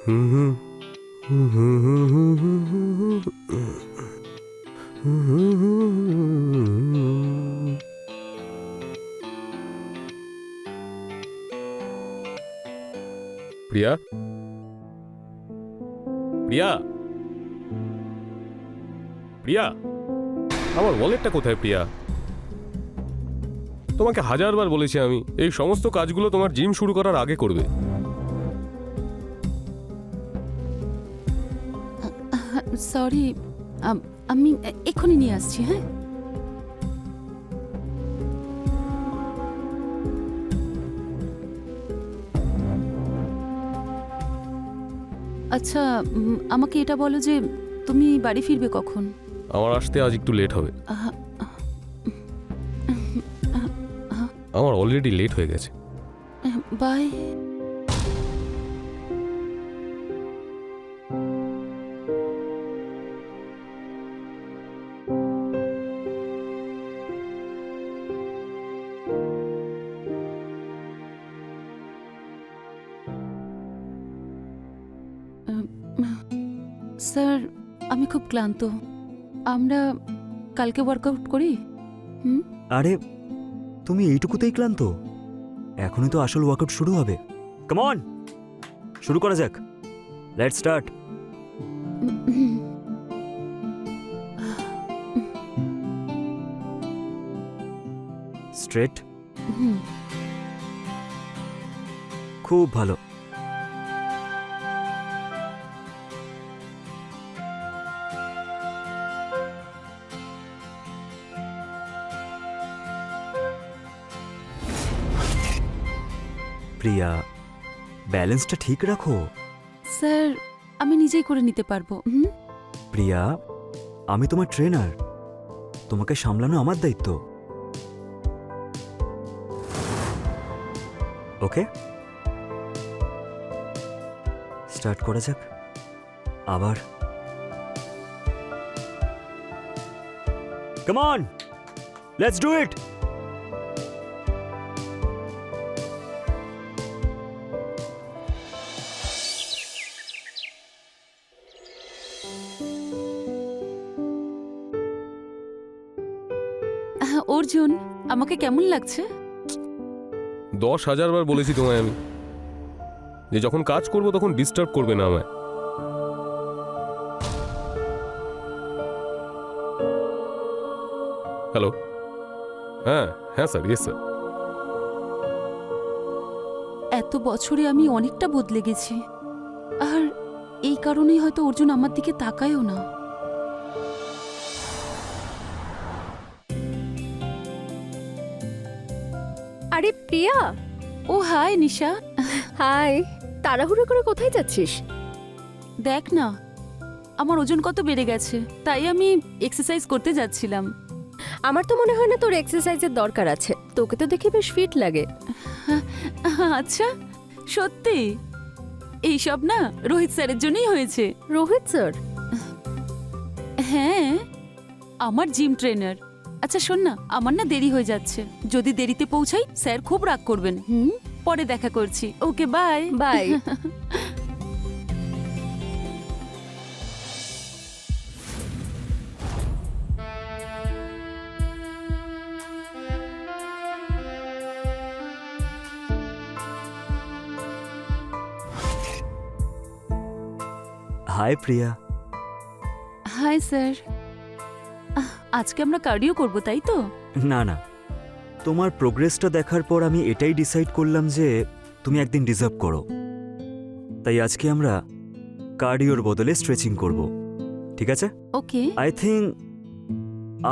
প্রিয়া, প্রিয়া, প্রিয়া, আমার ওয়ালেটটা কোথায়? প্রিয়া, তোমাকে হাজারবার বলেছি আমি এই সমস্ত কাজগুলো তোমার জিম শুরু করার আগে করবে। সরি, আমি এক্ষুনি নিয়ে আসছি। হ্যাঁ, আচ্ছা, আমাকে এটা বলো যে তুমি বাড়ি ফিরবে কখন? আমার আসতে আজ একটু লেট হবে। আমার অলরেডি লেট হয়ে গেছে। বাই। স্যার, আমি খুব ক্লান্ত। আমরা কালকে ওয়ার্কআউট করি। আরে তুমি এইটুকুতেই ক্লান্ত? এখনই তো আসল ওয়ার্কআউট শুরু হবে। কাম অন, শুরু করা যাক। Let's start. স্ট্রেট, খুব ভালো। প্রিয়া, ব্যালেন্সটা ঠিক রাখো। স্যার, আমি নিজেই করে নিতে পারবো। প্রিয়া, আমি তোমার ট্রেনার, তোমাকে সামলানো আমার দায়িত্ব। ওকে, স্টার্ট করা যাক। আবার come on, let's do it. Arjun, আমাকে কেমন লাগছে? 10,000 বার বলেছি তোমায় আমি যে যখন কাজ করব তখন ডিস্টার্ব করবে না আমায়। হ্যালো, হ্যাঁ হ্যাঁ স্যার, ইয়েস স্যার। এত বছরে আমি অনেকটা বদলে গেছি, আর এই কারণেই হয়তো অর্জুন আমার দিকে তাকায়ও না। আরে প্রিয়া। ও হাই নিশা। হাই, তাড়াহুড়ো করে কোথায় যাচ্ছিস? দেখ না, আমার ওজন কত বেড়ে গেছে, তাই আমি এক্সারসাইজ করতে যাচ্ছিলাম। আমার তো মনে হয় না তোর এক্সারসাইজের দরকার আছে, তোকে তো দেখি বেশ ফিট লাগে। আচ্ছা, সত্যি? এইসব না রোহিত স্যারের জন্যই হয়েছে। রোহিত স্যার? হ্যাঁ, আমার জিম ট্রেনার। আচ্ছা শোন না, আমার না দেরি হয়ে যাচ্ছে, যদি দেরিতে পৌঁছাই স্যার খুব রাগ করবেন। পরে দেখা করছি। Okay, bye bye. Hi Priya. Hi sir. আজকে আমরা কার্ডিও করব, তাই তো? না না, তোমার প্রোগ্রেসটা দেখার পর আমি এটাই ডিসাইড করলাম যে তুমি একদিন ডিজার্ভ করো, তাই আজকে আমরা কার্ডিওর বদলে স্ট্রেচিং করব, ঠিক আছে? ওকে। আই থিঙ্ক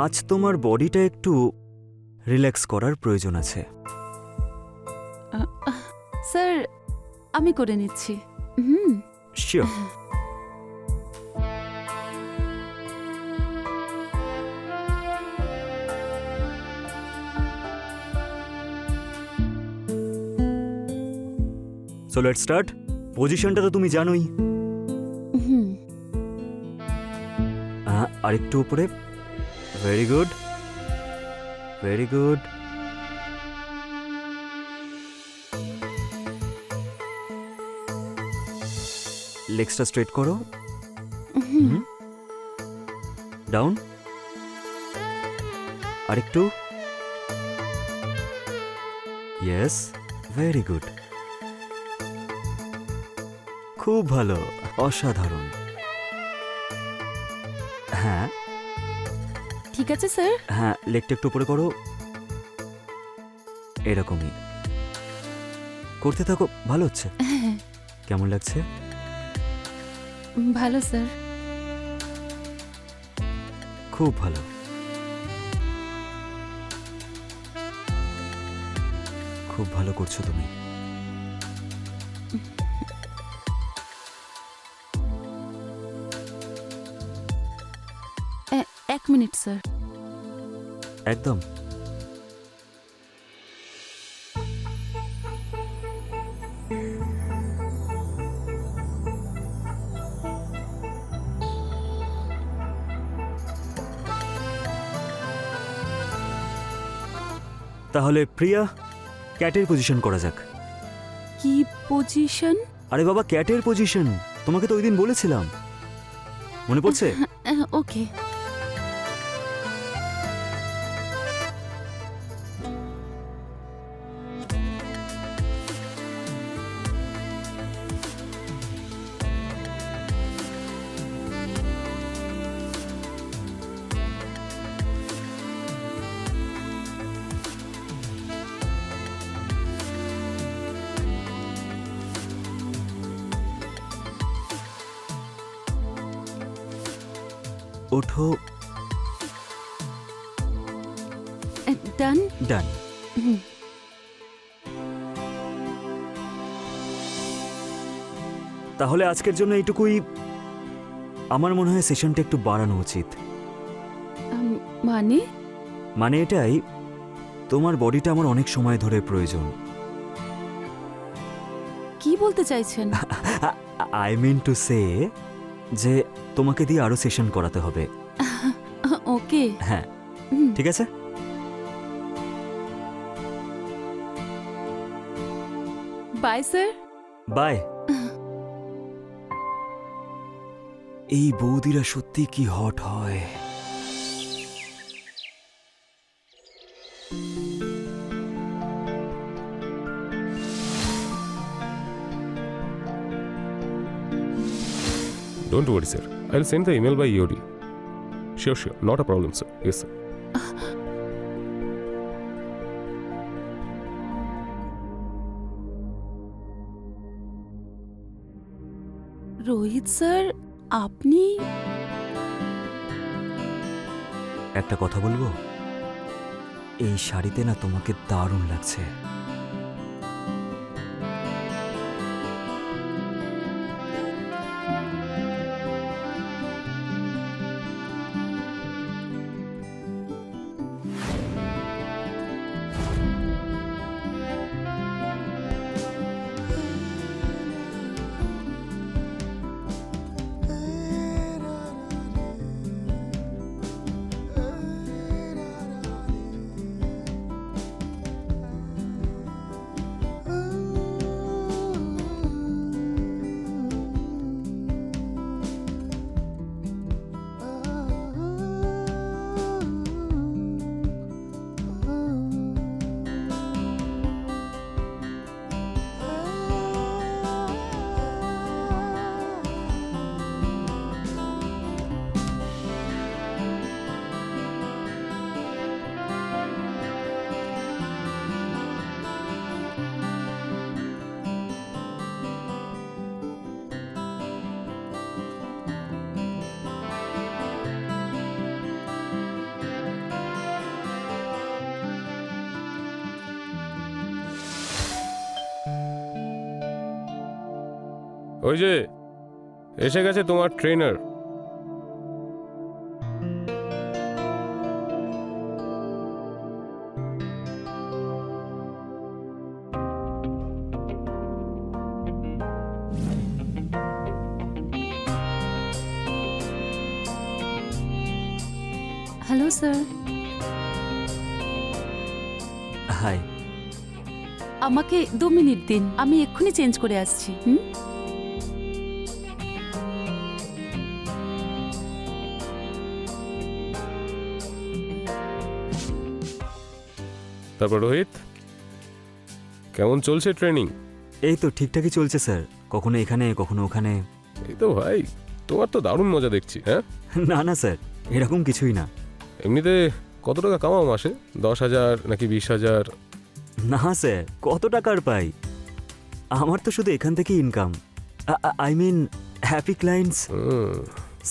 আজ তোমার বডিটা একটু রিল্যাক্স করার প্রয়োজন আছে। স্যার, আমি করে নিচ্ছি। শিওর। So let's start. পজিশনটা তো তুমি জানোই। আরেকটু উপরে। Very good, very good. লেগসটা স্ট্রেট করো। হুম। ডাউন, আরেকটু। ইয়েস, ভেরি গুড, খুব ভালো, অসাধারণ। হ্যাঁ ঠিক আছে স্যার। হ্যাঁ, লেগটা একটু উপরে করো, এরকমই করতে থাকো, ভালো হচ্ছে। হ্যাঁ, কেমন লাগছে? ভালো স্যার। খুব ভালো। খুব ভালো করছো তুমি। এক মিনিট স্যার। একদম। তাহলে প্রিয়া, ক্যাটের পজিশন করা যাক। কি পজিশন? আরে বাবা, ক্যাটের পজিশন, তোমাকে তো ওই দিন বলেছিলাম, মনে পড়ছে? ওকে। ওঠো। ডান। ডান। তাহলে আজকের জন্য এইটুকুই। আমার মনে হয় সেশনটা একটু বাড়ানো উচিত। মানে? মানে এটাই, তোমার বডিটা আমার অনেক সময় ধরে প্রয়োজন। কি বলতে চাইছেন? আই মিন টু সে যে তোমাকে দিয়ে আরো সেশন করাতে হবে। ওকে। হ্যাঁ, ঠিক আছে। Bye sir. বাই। এই বৌদিরা সত্যি কি হট হয়। Don't worry, sir. I'll send the email by EOD. Sure. Not a problem, sir. Yes, sir. Rohit sir, আপনি? একটা কথা বলবো, এই শাড়িতে না তোমাকে দারুণ লাগছে। ওই যে এসে গেছে তোমার ট্রেনার। Hello sir. হাই। আমাকে 2 মিনিট দিন, আমি এক্ষুনি চেঞ্জ করে আসছি। তারপর রোহিত, কেমন চলছে ট্রেনিং? এই তো ঠিকঠাকই চলছে স্যার, কখনো এখানে কখনো ওখানে। এই তো ভাই, তোমার তো দারুণ মজা দেখছি। হ্যাঁ, না না স্যার, এরকম কিছুই না। এমনিতে কত টাকা কামাও মাসে? 10,000 নাকি 20,000? না স্যার, কত টাকার পাই? আমার তো শুধু এখান থেকেই income. I mean happy clients.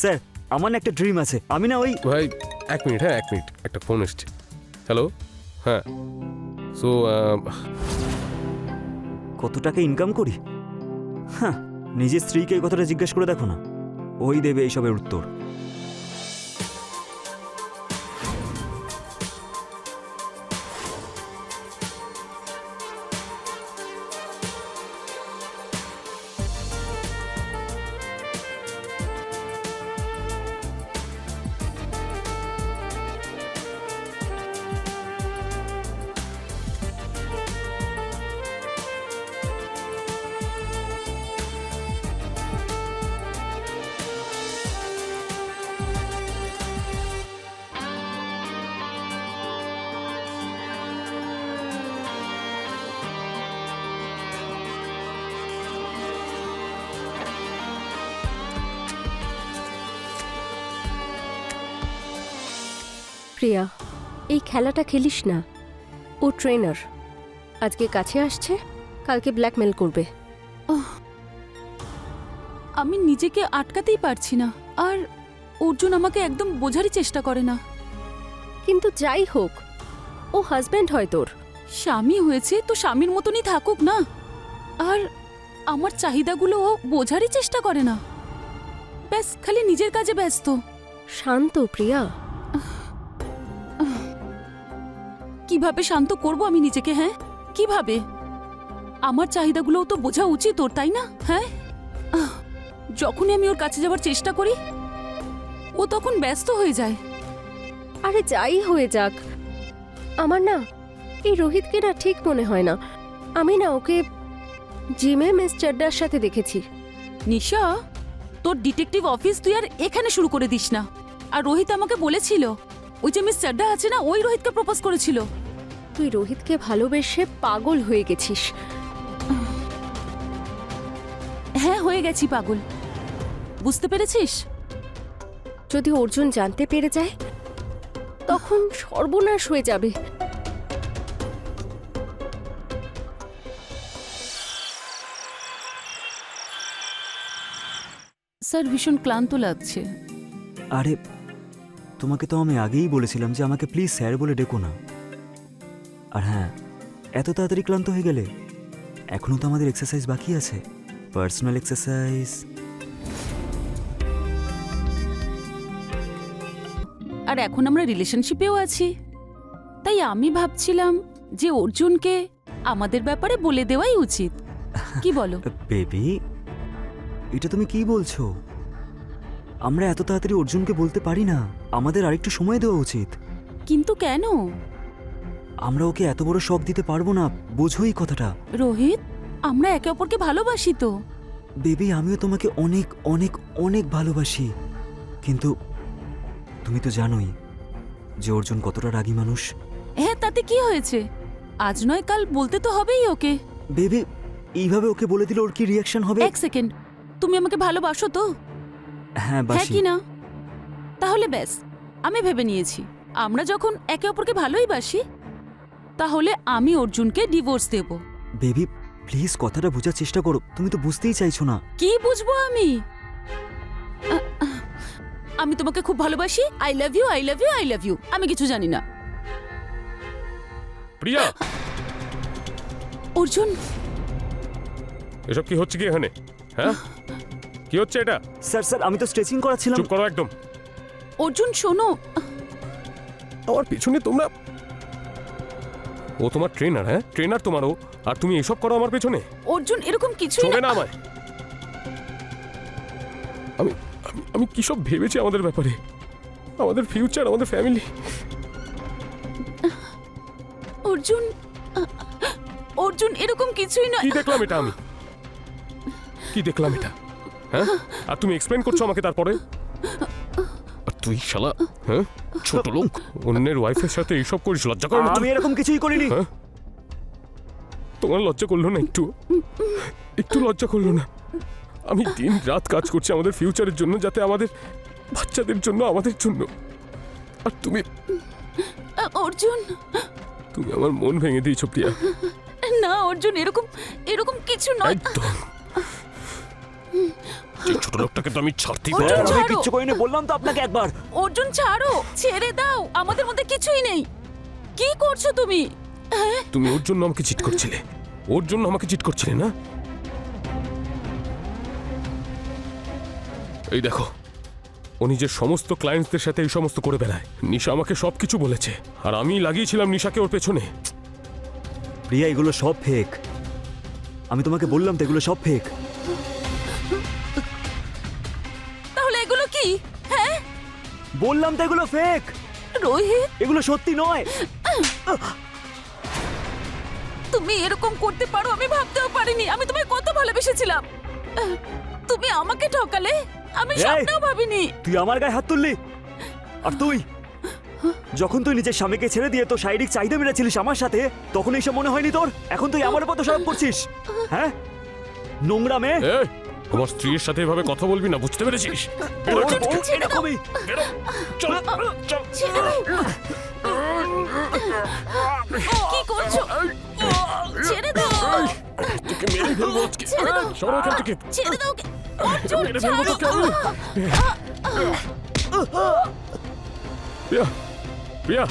Sir, আমার না একটা ড্রিম আছে, আমি না ওই ভাই 1 মিনিট, হ্যাঁ 1 মিনিট, একটা ফোন এসছে। হ্যালো, হ্যাঁ। সো কত টাকা ইনকাম করি? হ্যাঁ, নিজের স্ত্রীকে এই কথাটা জিজ্ঞেস করে দেখো না, ওই দেবে এইসবের উত্তর। প্রিয়া, এই খেলাটা খেলিস না। ও ট্রেনার, আজকে কাছে আসছে, কালকে ব্ল্যাকমেল করবে। আমি নিজেকে আটকাতেই পারছি না, আর অর্জুন আমাকে একদম বোঝারই চেষ্টা করে না। কিন্তু যাই হোক, ও হাজব্যান্ড হয় তোর। স্বামী হয়েছে তো স্বামীর মতনই থাকুক না। আর আমার চাহিদাগুলো ও বোঝারই চেষ্টা করে না, ব্যাস খালি নিজের কাজে ব্যস্ত। শান্ত প্রিয়া। কিভাবে শান্ত করব আমি নিজেকে? হ্যাঁ, কিভাবে? আমার চাহিদাগুলোও তো বোঝা উচিত ওর, তাই না? হ্যাঁ, যখনই আমি ওর কাছে যাওয়ার চেষ্টা করি ও তখন ব্যস্ত হয়ে যায়। আরে যাই হয়ে যাক, আমার না এই রোহিতকে না ঠিক মনে হয় না। আমি না ওকে জিমে মিস চাড্ডার সাথে দেখেছি। নিশা, তোর ডিটেকটিভ অফিস তুই আর এখানে শুরু করে দিস না। আর রোহিত আমাকে বলেছিল ওই যে মিস চাড্ডা আছে না, ওই রোহিতকে প্রপোজ করেছিল। তুই রোহিতকে ভালোবেসে পাগল হয়ে গেছিস। হ্যাঁ, হয়ে গেছি পাগল, বুঝতে পেরেছিস? যদি অর্জুন জানতে পেরে যায় তখন সর্বনাশ হয়ে যাবে। স্যার, ভীষণ ক্লান্ত লাগছে। আরে, তোমাকে তো আমি আগেই বলেছিলাম যে আমাকে প্লিজ স্যার বলে ডেকো না। আর হ্যাঁ, এত তাড়াতাড়ি ক্লান্ত হয়ে গেলে? এখনো তো আমাদের এক্সারসাইজ বাকি আছে, পার্সোনাল এক্সারসাইজ। আর এখন আমরা রিলেশনশিপেও আছি, তাই আমি ভাবছিলাম যে অর্জুনকে আমাদের ব্যাপারে বলে দেওয়াই উচিত। কি বলো? বেবি, এটা তুমি কি বলছো? আমরা এত তাড়াতাড়ি অর্জুনকে বলতে পারি না, আমাদের আরেকটু সময় দেওয়া উচিত। কিন্তু কেন? আমরা ওকে এত বড় শক দিতে পারবো না, বোঝোই কথাটা। রোহিত, আমরা একে অপরকে ভালোবাসি তো। বেবি, আমিও তোমাকে অনেক অনেক অনেক ভালোবাসি, কিন্তু তুমি তো জানোই যে অর্জুন কতটা রাগী মানুষ। হ্যাঁ, তাতে কি হয়েছে? আজ নয় কাল বলতে তো হবেই ওকে। বেবি, এইভাবে ওকে বলে দিলে ওর কি রিয়াকশন হবে? এক সেকেন্ড, তুমি আমাকে ভালোবাসো তো? হ্যাঁ, হ্যাঁ বাসি। কি না? তাহলে ব্যাস, আমি ভেবে নিয়েছি আমরা যখন একে অপরকে ভালোই বাসি তাহলে আমি অর্জুনকে ডিভোর্স দেব। বেবি, প্লিজ কথাটা বোঝার চেষ্টা করো, তুমি তো বুঝতেই চাইছো না। কি বুঝবো আমি? আমি তোমাকে খুব ভালোবাসি। I love you, I love you, I love you. আমি কিছু জানি না। প্রিয়া, অর্জুন, এসব কি হচ্ছে কি এখানে? হ্যাঁ, কি হচ্ছে এটা? স্যার স্যার, আমি তো স্ট্রেচিং করাচ্ছিলাম। চুপ করো একদম। অর্জুন শোনো। আমার পিছনে তোমরা, ও তোমার ট্রেনার? হ্যাঁ, ট্রেনার তোমারও, আর তুমি এসব করো আমার পেছনে? অর্জুন, এরকম কিছুই চলে না না। আমায়। আমি আমি আমি কি সব ভেবেছি আমাদের ব্যাপারে, আমাদের ফিউচার, আমাদের ফ্যামিলি। অর্জুন, অর্জুন, এরকম কিছুই না। কি দেখলাম এটা আমি? কি দেখলাম এটা? হ্যাঁ, আর তুমি এক্সপ্লেন করছো আমাকে তারপরে? আর তুই শালা, হ্যাঁ ছোট লোক, অন্যের ওয়াইফের সাথে এইসব করিস, লজ্জা করে না? আমি এরকম কিছুই করিনি। হ্যাঁ? তোমার লজ্জা করলো না একটু? একটু লজ্জা করলো না? আমি দিন রাত কাজ করছি আমাদের ফিউচারের জন্য, যাতে আমাদের বাচ্চাদের জন্য, আমাদের জন্য। আর তুমি অর্জুন, তুমি আমার মন ভেঙে দিয়েছো প্রিয়া। না অর্জুন, এরকম এরকম কিছু নয়। একদম। যে ছোট লোকটাকে তো আমি ছাড়তেই অর্জুন, পারি না। আমি ছাড়ো। কিচ্ছু করিনি, বললাম তো আপনাকে একবার। অর্জুন ছাড়ো, ছেড়ে দাও, আমাদের মধ্যে কিছুই নেই। কি করছো তুমি? হ্যাঁ, তুমি ওর জন্য আমাকে চিট করছিলে, ওর জন্য আমাকে চিট করছিলে না? এই দেখো, ও নিজের সমস্ত ক্লায়েন্টসদের সাথে এই সমস্ত করে বেড়ায়। নিশা আমাকে সবকিছু বলেছে, আর আমি লাগিয়েছিলাম নিশাকে ওর পেছনে। প্রিয়া, এগুলো সব ফেক। আমি তোমাকে বললাম তো এগুলো সব ফেক। তাহলে এগুলো কি? হ্যাঁ, বললাম তো এগুলো ফেক, রোহিত, এগুলো সত্যি নয়। তুমি এরকম করতে পারো আমি ভাবতেও পারিনি। আমি তোমায় কত ভালোবেসেছিলাম, তুমি আমাকে ঠকালে। আমি এই! স্বপ্নেও ভাবিনি। তুই আমার গায়ে হাত তুললি, আর তুই যখন তুই নিজের স্বামীকে ছেড়ে দিয়ে তো শারীরিক চাহিদা মেটাচ্ছিলিস আমার সাথে, তখন এইসব মনে হয়নি তোর? এখন তুই আমার উপর দোষারোপ করছিস, হ্যাঁ? নোংরা মেয়ে। এই, আমার স্ত্রীর সাথে এভাবে কথা বলবি না, বুঝতে পেরেছিস? বেরো এখান থেকে। ছেড়ে দাও। এরকমই। বেরো। চল, চল। ছেড়ে দাও। কি করছো? ছেড়ে দাও। তোকে মেরে ফেলবো আজকে। ছেড়ে দাও। সরো এখান থেকে। ছেড়ে দাও ওকে। অর্জুন, মেরে ফেলবো তোকে ছাড়ো। আমি। প্রিয়া, প্রিয়া,